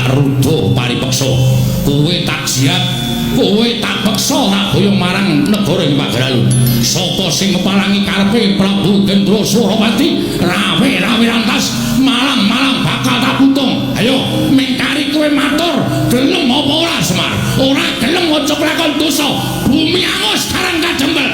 tak rudo paripeksa kowe tak jiat kowe tak peksa tak boyong marang negara ing Pagralu sapa sing ngepalangi karepe Prabu Gendra Suropati rawe lantas malang bakal tak putung ayo mengkari kowe matur gelem apa ora Semar ora gelem aja lakon dosa bumi angus karang kajembel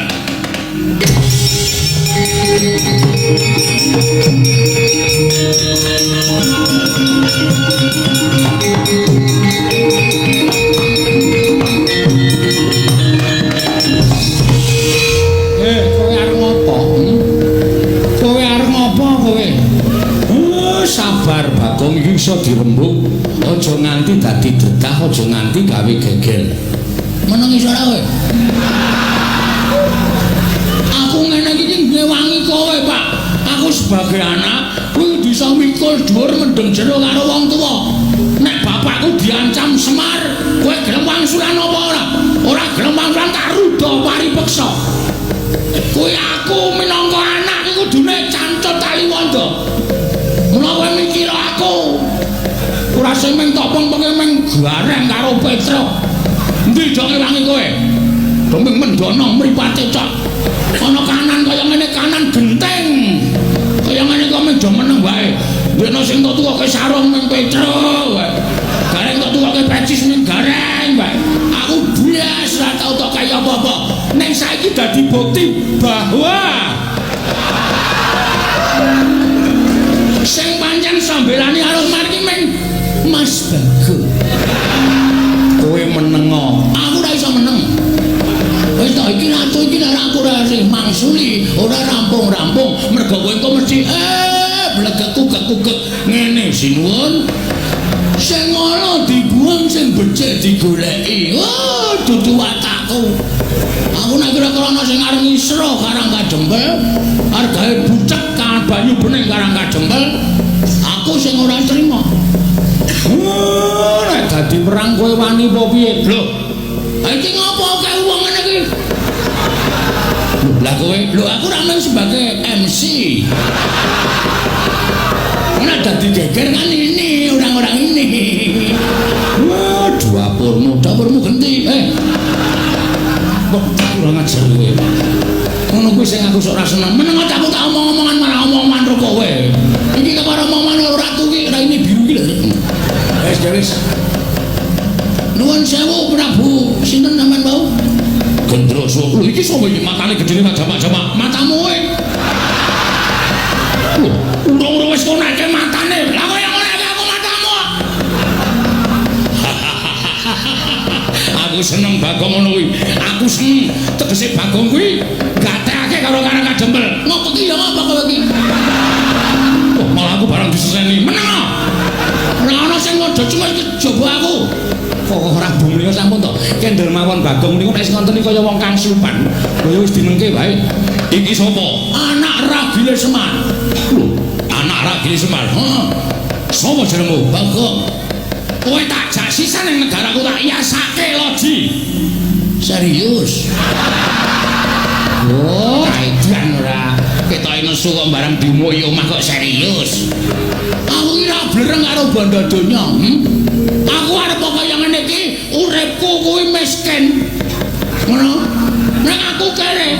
kowe arep ngopo? Kowe arep ngopo kowe? Sabar Bagong iki iso dirembuk aja nganti dadi dedah aja nganti gawe gegel Meneng iso ora kowe? Aku ngene iki ngewangi kowe, Pak. Aku sebagai anak kuwi bisa mikul dhuwur mendeng jero karo wong tuwa. Nek bapakku diancam Semar, kowe gelem wangsulan apa ora? Ora gelem wangsulan tak rudo paripeksa. Kuwi aku minangka anak iku kudune cancut tali wanda. Mula kowe mikir aku. Ora sing meng topong-penge meng gareng karo Petra. Endi do ngewangi kowe? Doming mendono mripate cok. Ana kanan kaya ngene kanan genteng. Kaya ngene kok meja meneng wae. Dene sing tok tuwake sarung meng Petra wae. Gareng tok tuwake pecis meng gareng wae. Aku blas ora tau tok kaya apa-apa. Ning saiki dadi bukti bahwa sing pancen sambelani karo marki meng Mas Bagus. kowe meneng Aku ora iso meneng. Wis tak iki ratu iki nek aku ora sing mangsuli, ora rampung-rampung, mergo kowe engko mesti blegek-kugek ngene sinuwun. Sing ngono dibuang sing becik digoleki. Oh, dudu watakku. Aku nek kira-kira ana sing arep ngisro Karang Kajembel, arep gawe bucek kan banyu bening Karang Kajembel, aku sing ora trima. nek dadi perang kowe wani apa piye Lho, iki ngopo kae wong ngene iki? lah kowe Lho aku ora mung sebagai MC. Nek dadi geger kan ini orang-orang ini. wah dapurmu genti kok kurang ajar kowe Ngono kuwi sing aku sok ora seneng. Meneng aku tak omong-omongan marang omongan karo kowe. Iki karo omongan karo ratu iki ra ini biru iki lho. Wis. Nuwun sewu Prabu, sinten sampean wau? Gendra Suropati lho iki sapa iki matane gedene jamak-jamak Matamu kowe. urung wis konake matane Lah kok yang ngonake aku matamu? aku seneng Bagong ngono kuwi aku seneng tegese Bagong kuwi gatekake karo Karang Kajembel Ngopo ki ya apa kowe iki? oh malah aku barang diseseni meneng Ora ana sing ngodo cuma kejaba aku. kok ora bumi sampun to kendel mawon Bagong niku nek sing ngoten kaya wong kang supan kaya wis dinengke wae iki sapa Anak Ragile Semar. lho anak Ragile Semar Heeh. sapa jenengmu Bagong. kowe tak jak sisan ning negaraku tak iasake loji Serius. oh raidan ora ketoke nesu kok barang dimuki omah kok serius Aku kira blereng karo bondo donya. Aku arep kaya ngene iki, uripku kuwi miskin. Ngono. Nek aku kere.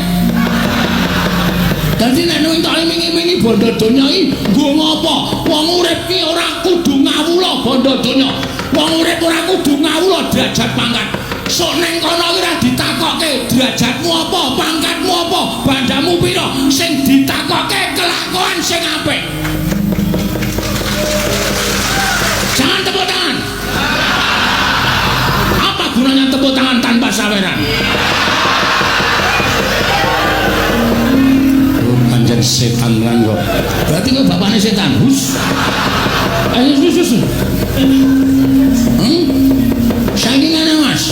Dadi nek entuk mingi-mingi bondo donya iki nggo ngopo? Wong urip ki ora kudu ngawula bondo donya. Wong urip ora kudu ngawula derajat pangkat. Sok ning kono ki ora ditakokke derajatmu apa, pangkatmu apa, bandamu pira, sing ditakokke kelakuan sing apik. Jangan tepuk tangan. Apa gunanya tepuk tangan tanpa saweran? oh pancen setan ranggo Berarti kau bapaknya setan. Hus. Ayo sus. Saiki ngene Mas.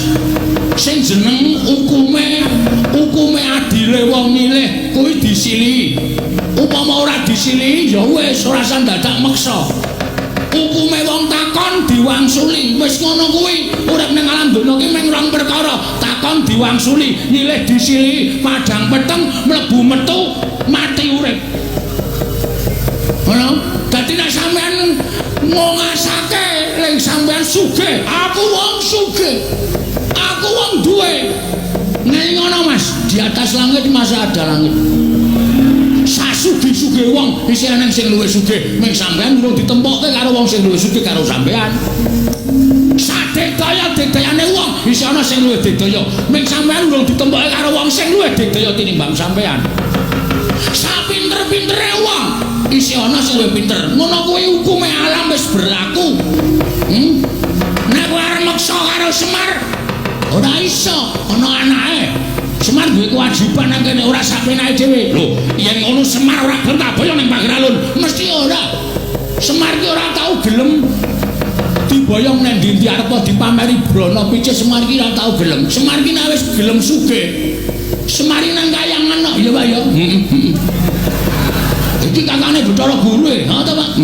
Sing jeneng hukume adile wong milih kuwi disili. Upama ora disili ya wis ora usah dadak meksa. Hukume wong takon diwangsuli. Wis ngono kuwi. Urip ning alam donya ki mung rong perkara. Takon diwangsuli, nyilih disili, padang peteng, mlebu metu, mati urip. Ngono. Dadi nek sampean ngongasake ning sampean sugih, aku wong sugih. Aku wong duwe. Ning ngono Mas, di atas langit masih ada langit. Sasugih-sugih wong isih ana sing luwih sugih, ming sampean urung ditempokke karo wong sing luwih sugih karo sampean. Sadaya-dayane wong isih ana sing luwih didaya, ming sampean urung ditempokke karo wong sing luwih didaya tinimbang sampean. Sapinter-pintere wong isih ana sing luwih pinter. Ngono kuwi hukume alam wis berlaku. Nek kowe arep meksa karo Semar, ora iso, ana anake. Semar duwe kewajiban nang kene ora sapenake dhewe. Lho, yen ngono Semar ora gelem taboyo ning Pageralun, mesti ora. Semar ki ora tau gelem diboyong nang ndi-ndi arep dipameri brana picih. Semar ki ora tau gelem. Semar ki nek wis gelem sugih, Semar nang kayangan kok ya Pak ya. Iki kakane Bathara Guru e, ha ta Pak?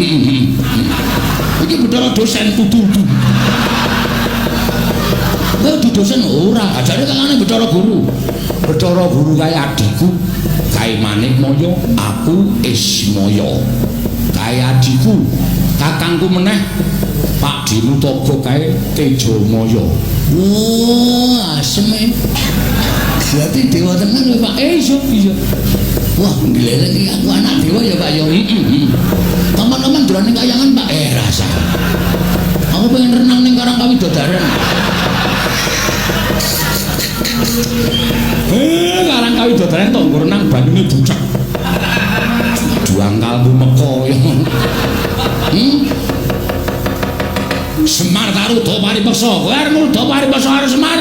Iki Bathara dosen tutu-tutu. Kowe di dosen ora, ajare kakane Bathara Guru. Bathara Guru kae adikku, kae Manikmaya, aku Ismaya. Kae adikku, kakangku meneh Pak Dinutaga kae Tejamaya. Oh, asem. Berarti dewa tenan lho Pak. Iya. Wah, ngelelek iki aku anak dewa ya Pak ya. Teman-teman dolan ning kayangan Pak. Rasa. Aku pengen renang ning Karang Kawidodaran. Karang Kawidodaran tok nggo renang banyune bucek. Duangkalmu meko ya. Semar karo Daparipaksa, kowe arep mulda Paripaksa karo Semar.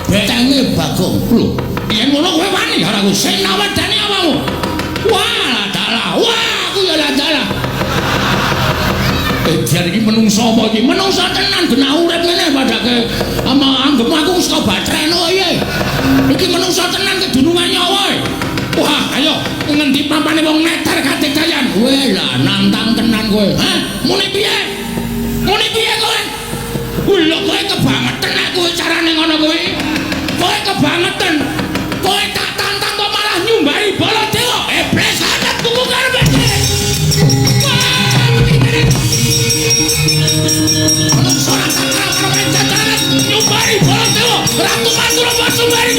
Betenge Bagong. Lho, yen ngono kowe wani karo aku sing nawedani awakmu. Wah, dalah. Wah, aku ya dalah. Jan iki menungsa apa iki? Menungsa tenan genah urip ngene padake anggep aku wis kebatreno ya. Iki menungsa tenan kedunungan nyawa. Wah, ayo ngendi pampane wong neter katikdayan. Kowe lah nantang tenan kowe. Hah? Muni piye? Muni piye kowe? Lho kowe kebangetan nek kowe carane ngono kowe. Kowe kebangetan. Kowe tak tantang kok malah nyumbari Baladewa. Iblis adat tuku karepe. Nyumbari Baladewa. Ratu Mantura Pasumari.